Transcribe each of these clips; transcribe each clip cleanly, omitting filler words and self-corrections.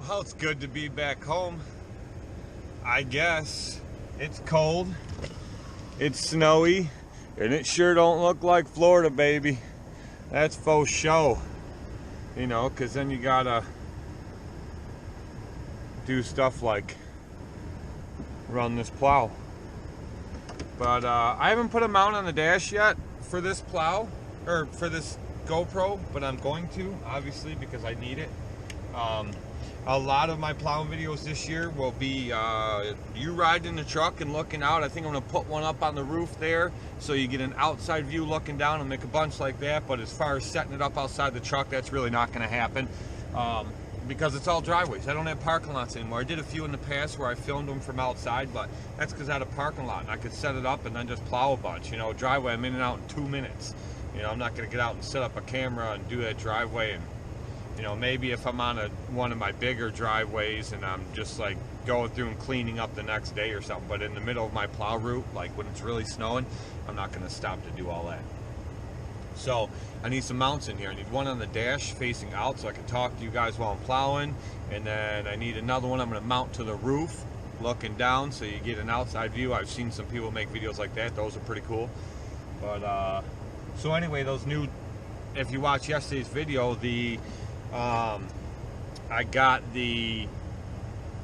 Well, it's good to be back home, I guess. It's cold, it's snowy, and it sure don't look like Florida, baby. That's faux show, you know, because then you gotta do stuff like run this plow. But I haven't put a mount on the dash yet for this plow, or for this GoPro, but I'm going to, obviously, because I need it. A lot of my plowing videos this year will be you riding in the truck and looking out. I think I'm going to put one up on the roof there so you get an outside view looking down and make a bunch like that. But as far as setting it up outside the truck, that's really not going to happen because it's all driveways. I don't have parking lots anymore. I did a few in the past where I filmed them from outside, but that's because I had a parking lot and I could set it up and then just plow a bunch. You know, driveway, I'm in and out in 2 minutes. You know, I'm not going to get out and set up a camera and do that driveway. And you know, maybe if I'm on one of my bigger driveways and I'm just like going through and cleaning up the next day or something, but in the middle of my plow route, like when it's really snowing, I'm not going to stop to do all that. So I need some mounts in here. I need one on the dash facing out so I can talk to you guys while I'm plowing, and then I need another one I'm going to mount to the roof looking down so you get an outside view. I've seen some people make videos like that. Those are pretty cool. But so anyway, those new, if you watch yesterday's video, I got the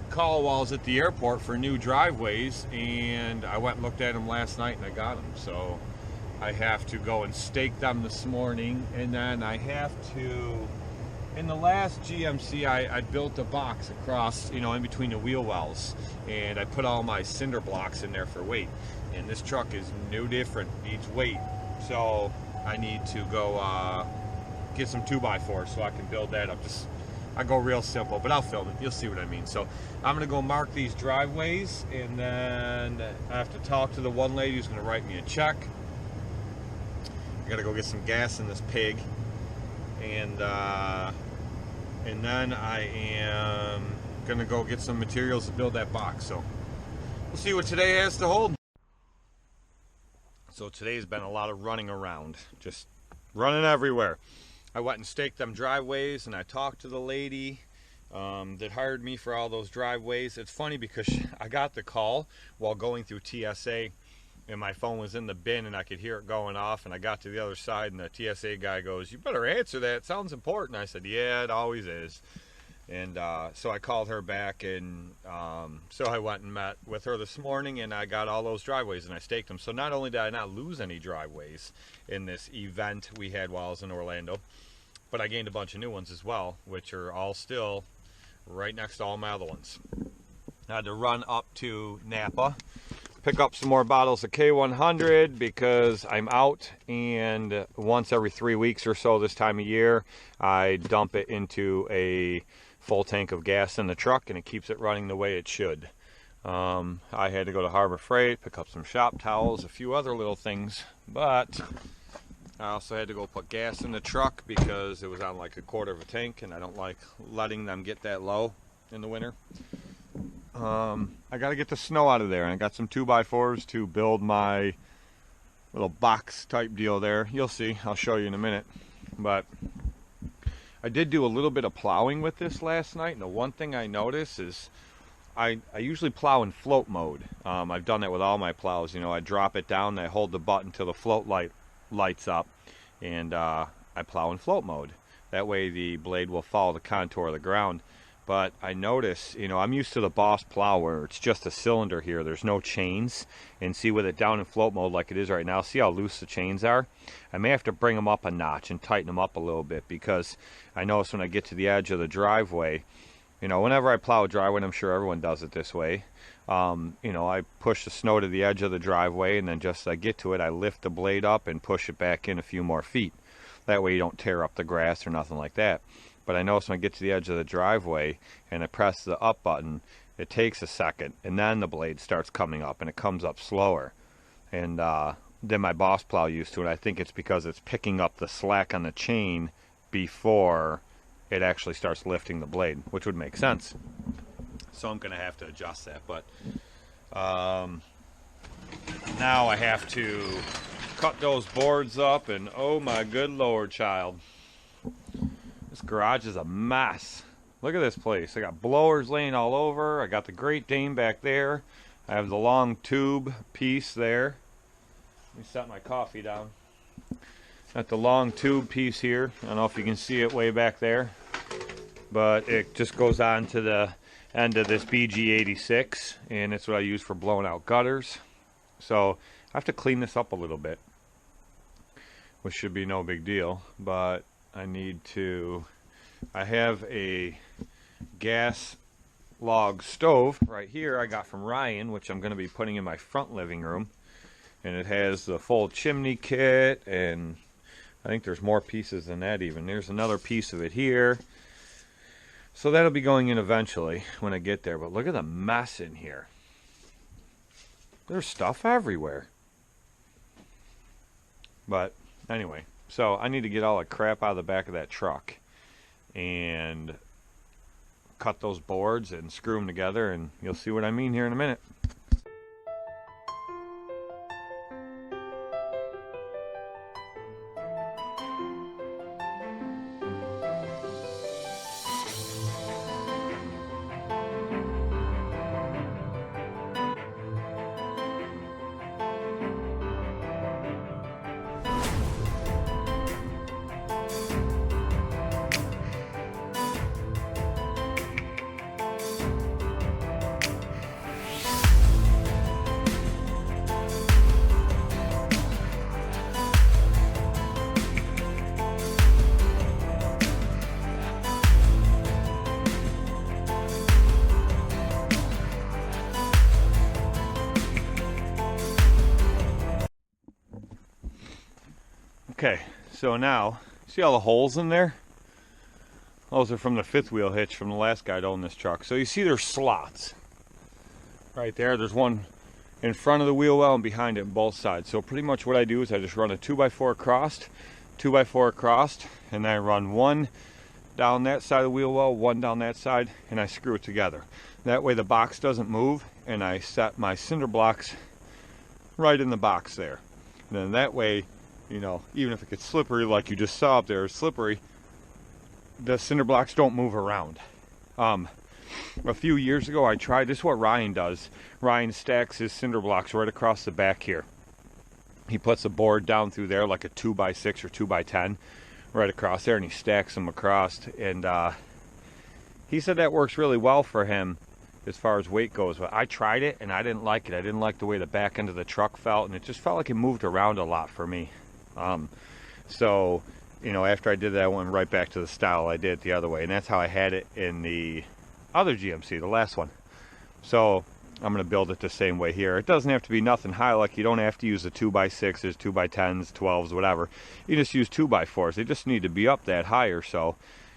call walls at the airport for new driveways, and I went and looked at them last night and I got them. So I have to go and stake them this morning, and then I have to, in the last GMC I built a box across, you know, in between the wheel wells, and I put all my cinder blocks in there for weight, and this truck is no different, needs weight. So I need to go get some 2x4s so I can build that up. I go real simple, but I'll film it. You'll see what I mean. So I'm gonna go mark these driveways, and then I have to talk to the one lady who's gonna write me a check. I gotta go get some gas in this pig, and then I am gonna go get some materials to build that box. So we'll see what today has to hold. So today's been a lot of running around, just running everywhere. I went and staked them driveways, and I talked to the lady that hired me for all those driveways. It's funny because I got the call while going through TSA, and my phone was in the bin and I could hear it going off, and I got to the other side and the TSA guy goes, "You better answer that, it sounds important." I said, "Yeah, it always is." And so I called her back, and so I went and met with her this morning, and I got all those driveways and I staked them. So not only did I not lose any driveways in this event we had while I was in Orlando, but I gained a bunch of new ones as well, which are all still right next to all my other ones. I had to run up to Napa, pick up some more bottles of K100 because I'm out, and once every 3 weeks or so this time of year, I dump it into a full tank of gas in the truck, and it keeps it running the way it should. I had to go to Harbor Freight, pick up some shop towels, a few other little things, but I also had to go put gas in the truck because it was on like a quarter of a tank, and I don't like letting them get that low in the winter. I got to get the snow out of there, and I got some 2x4s to build my little box type deal there. You'll see, I'll show you in a minute. But I did do a little bit of plowing with this last night, and the one thing I noticed is I usually plow in float mode. I've done that with all my plows. You know, I drop it down, and I hold the button till the float light lights up, and I plow in float mode. That way the blade will follow the contour of the ground. But I notice, you know, I'm used to the Boss plow where it's just a cylinder here, there's no chains, and see with it down in float mode like it is right now, see how loose the chains are? I may have to bring them up a notch and tighten them up a little bit, because I notice when I get to the edge of the driveway, you know, whenever I plow a driveway, and I'm sure everyone does it this way, you know, I push the snow to the edge of the driveway, and then just as I get to it, I lift the blade up and push it back in a few more feet. That way you don't tear up the grass or nothing like that. But I notice when I get to the edge of the driveway and I press the up button, it takes a second, and then the blade starts coming up, and it comes up slower. And then my Boss plow used to it. I think it's because it's picking up the slack on the chain before it actually starts lifting the blade, which would make sense. So I'm going to have to adjust that. But now I have to cut those boards up, and oh my good Lord, child. This garage is a mess. Look at this place. I got blowers laying all over. I got the Great Dane back there. I have the long tube piece there. Let me set my coffee down. Got the long tube piece here. I don't know if you can see it way back there, but it just goes on to the end of this BG86, and it's what I use for blowing out gutters. So I have to clean this up a little bit, which should be no big deal, but I have a gas log stove right here I got from Ryan, which I'm going to be putting in my front living room, and it has the full chimney kit, and I think there's more pieces than that even. There's another piece of it here, so that'll be going in eventually when I get there. But look at the mess in here. There's stuff everywhere. But anyway, so I need to get all the crap out of the back of that truck and cut those boards and screw them together, and you'll see what I mean here in a minute. Okay, so now, see all the holes in there? Those are from the fifth wheel hitch from the last guy that owned this truck. So you see there's slots right there. There's one in front of the wheel well and behind it on both sides. So pretty much what I do is I just run a 2x4 across, 2x4 across, and then I run one down that side of the wheel well, one down that side, and I screw it together. That way the box doesn't move, and I set my cinder blocks right in the box there. And then that way, you know, even if it gets slippery like you just saw up there, slippery, the cinder blocks don't move around. A few years ago I tried, this is what Ryan does. Ryan stacks his cinder blocks right across the back here. He puts a board down through there like a 2x6 or 2x10 right across there, and he stacks them across, and he said that works really well for him as far as weight goes. But I tried it and I didn't like it. I didn't like the way the back end of the truck felt, and it just felt like it moved around a lot for me. So, you know, after I did that, I went right back to the style I did the other way, and that's how I had it in the other GMC, the last one. So I'm going to build it the same way here. It doesn't have to be nothing high, like you don't have to use the 2x6s, 2x10s, 12s, whatever. You just use 2x4s. They just need to be up that higher, so,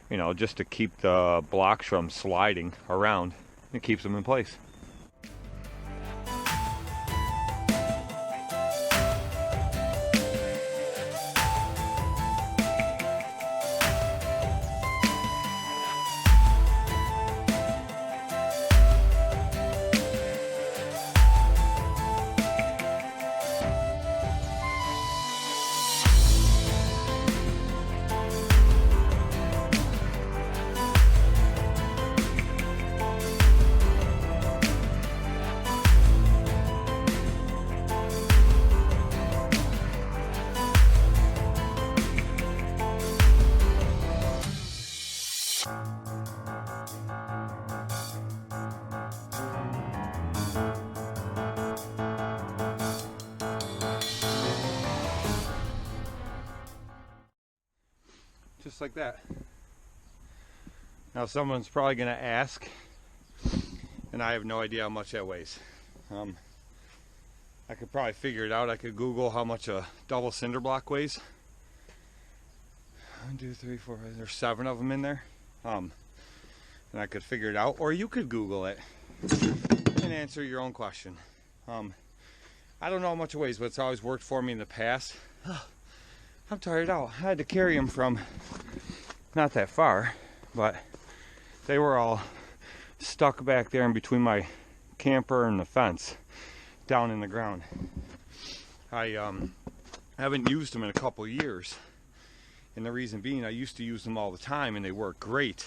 you know, just to keep the blocks from sliding around. It keeps them in place. Just like that. Now someone's probably going to ask, and I have no idea how much that weighs. I could probably figure it out. I could Google how much a double cinder block weighs. 1, 2, 3, 4, 5, there's 7 of them in there. And I could figure it out, or you could Google it and answer your own question. I don't know how much it weighs, but it's always worked for me in the past. I'm tired out. I had to carry them from not that far, but they were all stuck back there in between my camper and the fence down in the ground. I haven't used them in a couple years, and the reason being I used to use them all the time and they work great,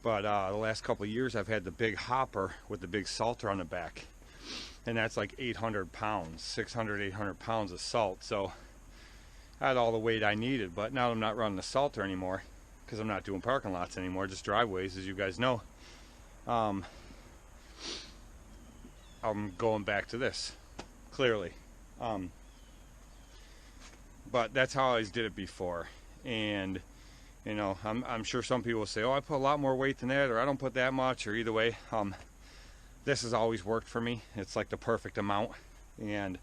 But the last couple of years I've had the big hopper with the big salter on the back, and that's like 800 pounds, 600, 800 pounds of salt. So I had all the weight I needed, but now I'm not running the salter anymore because I'm not doing parking lots anymore, just driveways, as you guys know. I'm going back to this, clearly. But that's how I always did it before. And you know, I'm sure some people will say, oh, I put a lot more weight than that, or I don't put that much, or either way. This has always worked for me. It's like the perfect amount. And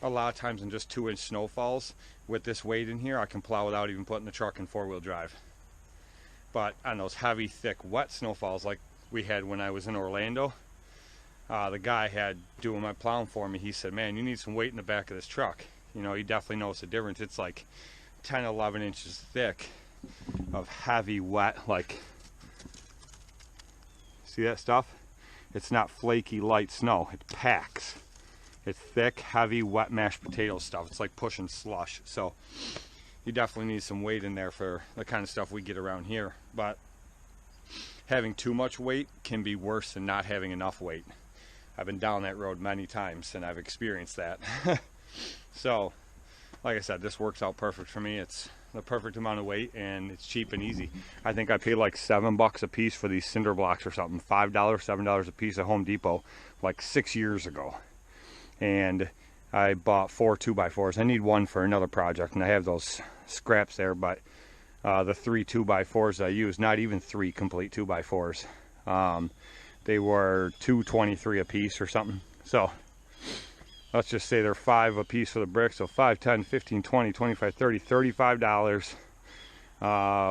a lot of times in just 2-inch snowfalls, with this weight in here, I can plow without even putting the truck in 4-wheel drive. But on those heavy, thick, wet snowfalls like we had when I was in Orlando, the guy had doing my plowing for me, he said, man, you need some weight in the back of this truck. You know, he definitely knows the difference. It's like 10, 11 inches thick of heavy, wet, like, see that stuff? It's not flaky, light snow. It packs. It's thick, heavy, wet mashed potato stuff. It's like pushing slush. So you definitely need some weight in there for the kind of stuff we get around here. But having too much weight can be worse than not having enough weight. I've been down that road many times and I've experienced that. So, like I said, this works out perfect for me. It's the perfect amount of weight and it's cheap and easy. I think I paid like $7 a piece for these cinder blocks or something. $5, $7 a piece at Home Depot like 6 years ago. And I bought 4 2x4s. I need one for another project and I have those scraps there, but the 3 2x4s I use, not even 3 complete 2x4s. They were $2.23 a piece or something. So let's just say they're $5 a piece for the bricks. So 5, 10, 15, 20, 25, 30, $35.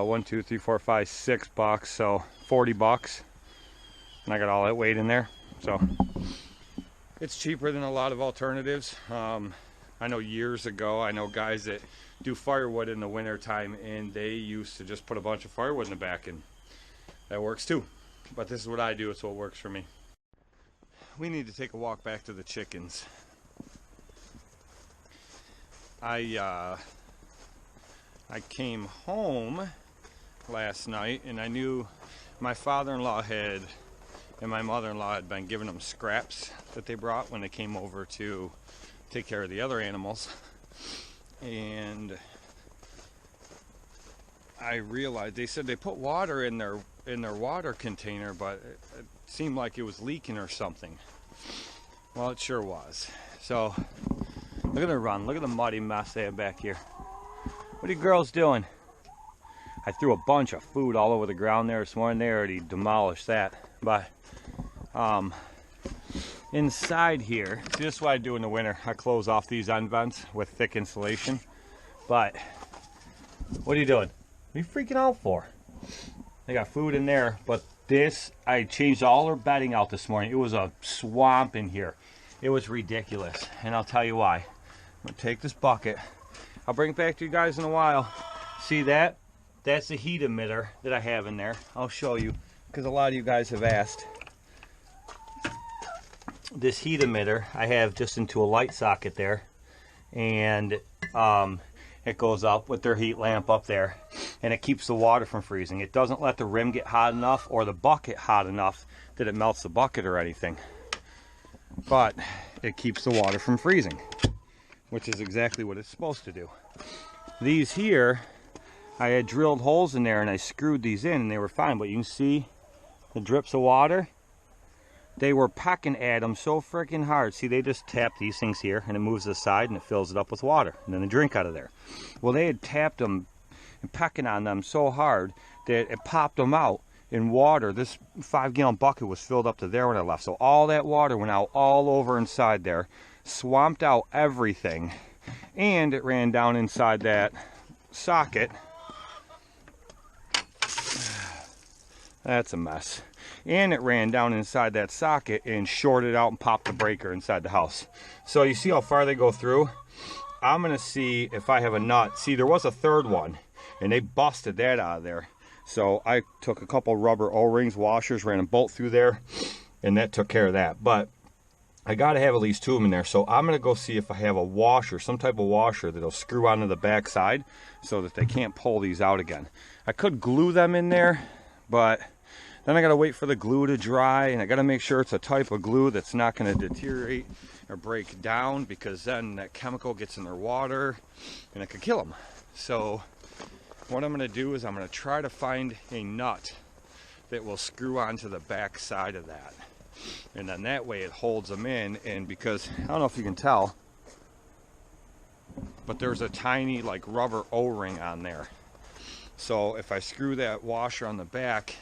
1, 2, 3, 4, 5, $6. So $40. And I got all that weight in there. So it's cheaper than a lot of alternatives. I know years ago, I know guys that do firewood in the winter time and they used to just put a bunch of firewood in the back, and that works too. But this is what I do, it's what works for me. We need to take a walk back to the chickens. I came home last night and I knew my father-in-law had and my mother-in-law had been giving them scraps that they brought when they came over to take care of the other animals. And I realized they said they put water in their water container, but it seemed like it was leaking or something. Well, it sure was. So look at the run. Look at the muddy mess they have back here. What are you girls doing? I threw a bunch of food all over the ground there this morning. They already demolished that. But inside here, see, this is what I do in the winter. I close off these end vents with thick insulation. But what are you doing? What are you freaking out for? They got food in there, but this, I changed all their bedding out this morning. It was a swamp in here. It was ridiculous, and I'll tell you why. I'm gonna take this bucket. I'll bring it back to you guys in a while. See that? That's the heat emitter that I have in there. I'll show you, because a lot of you guys have asked. This heat emitter I have just into a light socket there, and it goes up with their heat lamp up there, and it keeps the water from freezing. It doesn't let the rim get hot enough or the bucket hot enough that it melts the bucket or anything, but it keeps the water from freezing, which is exactly what it's supposed to do. These here, I had drilled holes in there and I screwed these in and they were fine, but you can see the drips of water. They were pecking at them so freaking hard. See, they just tap these things here and it moves to the side and it fills it up with water and then they drink out of there. Well, they had tapped them and pecking on them so hard that it popped them out in water. This 5-gallon bucket was filled up to there when I left. So all that water went out all over inside there, swamped out everything, and it ran down inside that socket. That's a mess. And it ran down inside that socket and shorted out and popped the breaker inside the house. So you see how far they go through? I'm gonna see if I have a nut. See, there was a third one and they busted that out of there. So I took a couple rubber O-rings, washers, ran a bolt through there, and that took care of that. But I gotta have at least 2 of them in there. So I'm gonna go see if I have a washer, some type of washer that'll screw onto the back side so that they can't pull these out again. I could glue them in there, but Then I gotta wait for the glue to dry, and I gotta make sure it's a type of glue that's not gonna deteriorate or break down, because then that chemical gets in their water and it could kill them. So what I'm gonna do is I'm gonna try to find a nut that will screw onto the back side of that. And then that way it holds them in, and because, I don't know if you can tell, but there's a tiny like rubber O-ring on there. So if I screw that washer on the back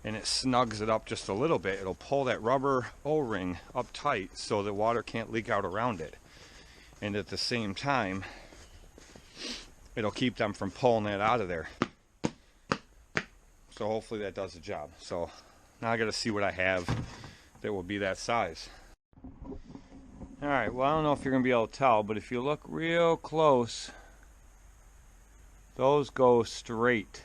and it snugs it up just a little bit, it'll pull that rubber O-ring up tight so the water can't leak out around it. And at the same time, it'll keep them from pulling that out of there. So hopefully that does the job. So now I gotta see what I have that will be that size. Alright, well, I don't know if you're gonna be able to tell, but if you look real close, those go straight.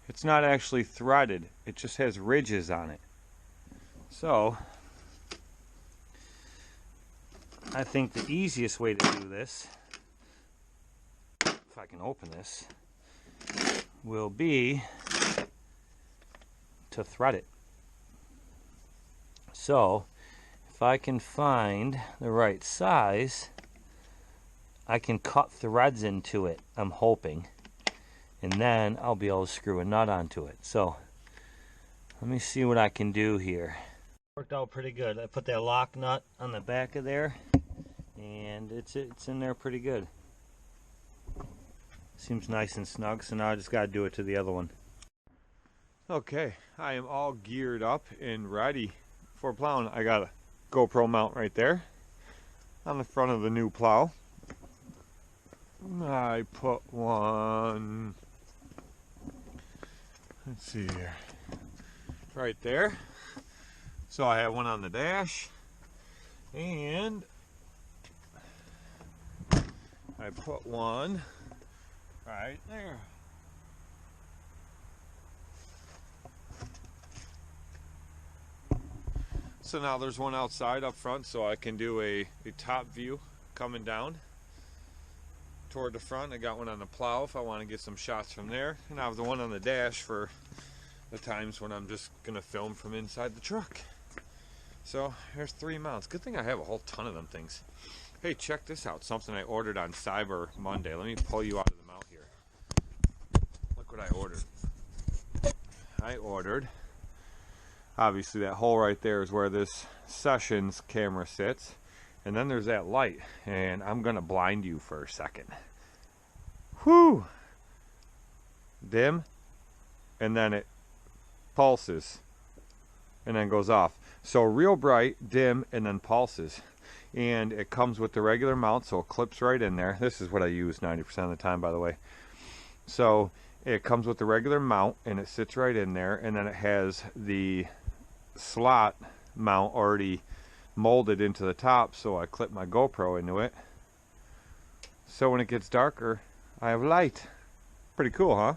It's not actually threaded, it just has ridges on it. So I think the easiest way to do this, if I can open this, will be to thread it. So if I can find the right size, I can cut threads into it, I'm hoping, and then I'll be able to screw a nut onto it. So let me see what I can do here. Worked out pretty good. I put that lock nut on the back of there, and it's in there pretty good. Seems nice and snug, so now I just got to do it to the other one. Okay, I am all geared up and ready for plowing. I got a GoPro mount right there on the front of the new plow. I put one, let's see here, right there. So I have one on the dash, and I put one right there. So now there's one outside up front, so I can do a top view coming down toward the front. I got one on the plow if I want to get some shots from there, and I have the one on the dash for the times when I'm just gonna film from inside the truck. So there's 3 mounts. Good thing I have a whole ton of them things. Hey, check this out, something I ordered on Cyber Monday. Let me pull you out of the mount here. Look what I ordered. I ordered, obviously that hole right there is where this Sessions camera sits, and then there's that light, and I'm gonna blind you for a second. Whoo! Dim, and then it pulses and then goes off. So real bright, dim, and then pulses. And it comes with the regular mount, so it clips right in there. This is what I use 90% of the time, by the way. So it comes with the regular mount, and it sits right in there, and then it has the slot mount already molded into the top, so I clip my GoPro into it. So when it gets darker, I have light. Pretty cool, huh?